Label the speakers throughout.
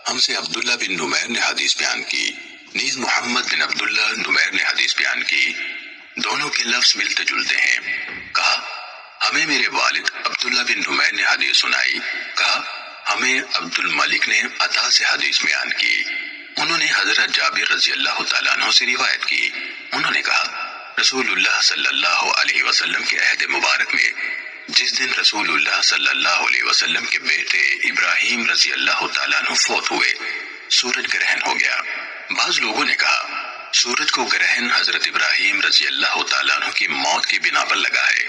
Speaker 1: ہم سے عبداللہ بن نمیر نے حدیث بیان کی، نیز محمد بن عبداللہ نمیر نے حدیث بیان کی، دونوں کے لفظ ملتے جلتے ہیں۔ کہا ہمیں میرے والد عبداللہ بن نمیر نے حدیث سنائی، کہا ہمیں عبد الملک نے عطا سے حدیث بیان کی، انہوں نے حضرت جابر رضی اللہ تعالیٰ عنہ سے روایت کی، انہوں نے کہا رسول اللہ صلی اللہ علیہ وسلم کے عہد مبارک میں جس دن رسول اللہ صلی اللہ علیہ وسلم کے بیٹے ابراہیم رضی اللہ تعالیٰ عنہ فوت ہوئے، سورج گرہن ہو گیا۔ بعض لوگوں نے کہا سورج کو گرہن حضرت ابراہیم رضی اللہ تعالیٰ عنہ کی موت کی بنا پر لگا ہے۔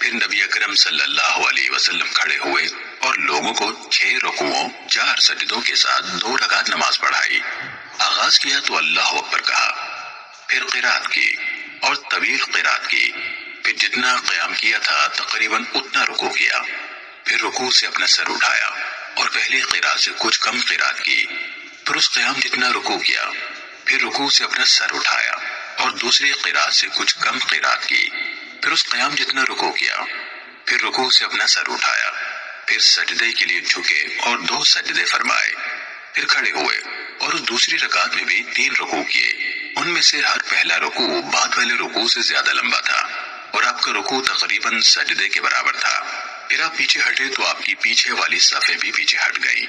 Speaker 1: پھر نبی اکرم صلی اللہ علیہ وسلم کھڑے ہوئے اور لوگوں کو 6 رکوعوں 4 سجدوں کے ساتھ 2 رکعت نماز پڑھائی۔ آغاز کیا تو اللہ اکبر کہا، پھر قرات کی اور طویل قرات کی، پھر جتنا قیام کیا تھا تقریباً اتنا رکوع کیا، پھر رکوع سے اپنا سر اٹھایا اور پہلی قرات سے کچھ کم قرات کی، پھر اس قیام جتنا رکوع کیا، پھر رکوع سے اپنا سر اٹھایا اور دوسری قرات سے کچھ کم قرات کی، پھر اس قیام جتنا رکوع کیا، پھر رکوع سے اپنا سر اٹھایا، پھر سجدے کے لیے جھکے اور 2 سجدے فرمائے، پھر کھڑے ہوئے اور اس دوسری رکعت میں بھی 3 رکوع کیے، ان میں سے ہر پہلا رکوع بعد والے رکوع سے زیادہ لمبا تھا اور آپ کا رکوع تقریباً سجدے کے برابر تھا۔ پھر آپ پیچھے ہٹے تو آپ کی پیچھے والی صفیں بھی پیچھے ہٹ گئی،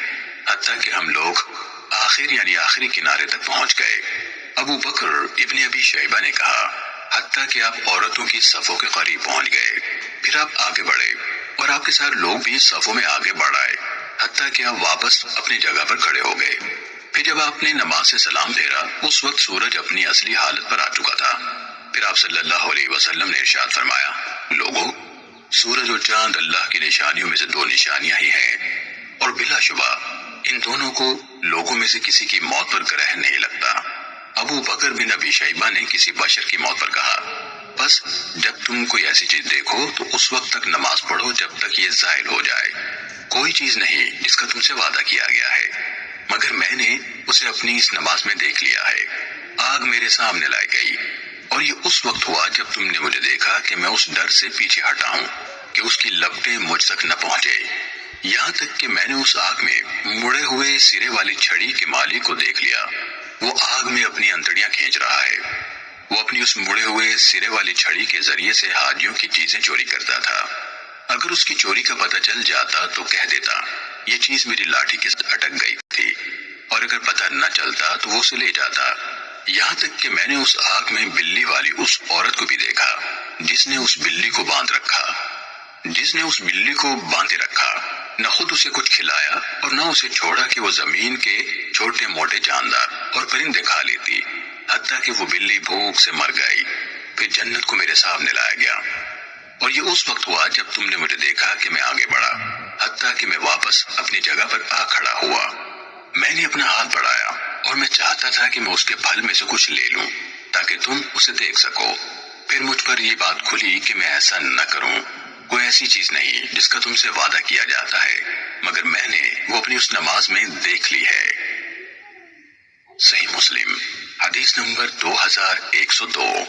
Speaker 1: حتیٰ کہ ہم لوگ آخری کنارے تک پہنچ گئے۔ ابو بکر ابن ابی شیبہ نے کہا حتیٰ کہ آپ عورتوں کی صفوں کے قریب پہنچ گئے، پھر آپ آگے بڑھے اور آپ کے ساتھ لوگ بھی صفوں میں آگے بڑھ آئے، حتیٰ کہ آپ واپس اپنی جگہ پر کھڑے ہو گئے۔ پھر جب آپ نے نماز سے سلام پھیرا اس وقت سورج اپنی اصلی حالت پر آ چکا تھا۔ پھر آپ صلی اللہ علیہ وسلم نے ارشاد فرمایا، لوگو سورج اور چاند اللہ کی نشانیوں میں سے 2 نشانیاں ہی ہیں، اور بلا شبہ ان دونوں کو لوگوں میں سے کسی کی موت پر گرہن نہیں لگتا۔ ابو بکر بن ابی شیبہ نے کسی بشر کی موت پر کہا، بس جب تم کوئی ایسی چیز دیکھو تو اس وقت تک نماز پڑھو جب تک یہ زائل ہو جائے۔ کوئی چیز نہیں جس کا تم سے وعدہ کیا گیا ہے، مگر میں نے اسے اپنی اس نماز میں دیکھ لیا ہے۔ آگ میرے سامنے لائی گئی اور یہ اس وقت ہوا جب تم نے مجھے دیکھا کہ میں اس ڈر سے پیچھے ہٹا ہوں کہ اس کی لپٹیں مجھ تک نہ پہنچے، یہاں تک کہ میں نے اس آگ میں مڑے ہوئے سرے والی چھڑی کے مالک کو دیکھ لیا، وہ آگ میں اپنی انتڑیاں کھینچ رہا ہے۔ وہ اپنی اس مڑے ہوئے سرے والی چھڑی کے ذریعے سے حاجیوں کی چیزیں چوری کرتا تھا۔ اگر اس کی چوری کا پتہ چل جاتا تو کہہ دیتا یہ چیز میری لاٹھی کے ساتھ اٹک گئی تھی، اور اگر پتہ نہ چلتا تو وہ اسے لے جاتا۔ یہاں تک کہ میں نے اس آگ میں بلی والی اس عورت کو بھی دیکھا جس نے اس بلی کو باندھے رکھا، نہ خود اسے کچھ کھلایا اور نہ اسے چھوڑا کہ وہ زمین کے چھوٹے موٹے جاندار اور پرندے کھا لیتی، حتیٰ کہ وہ بلی بھوک سے مر گئی۔ پھر جنت کو میرے سامنے لایا گیا، اور یہ اس وقت ہوا جب تم نے مجھے دیکھا کہ میں آگے بڑھا، حتیٰ کہ میں واپس اپنی جگہ پر آ کھڑا ہوا۔ میں نے اپنا ہاتھ بڑھایا اور میں چاہتا تھا کہ میں اس کے پھل میں سے کچھ لے لوں تاکہ تم اسے دیکھ سکو۔ پھر مجھ پر یہ بات کھلی کہ میں ایسا نہ کروں، کوئی ایسی چیز نہیں جس کا تم سے وعدہ کیا جاتا ہے، مگر میں نے وہ اپنی اس نماز میں دیکھ لی ہے۔ صحیح مسلم حدیث نمبر 2102۔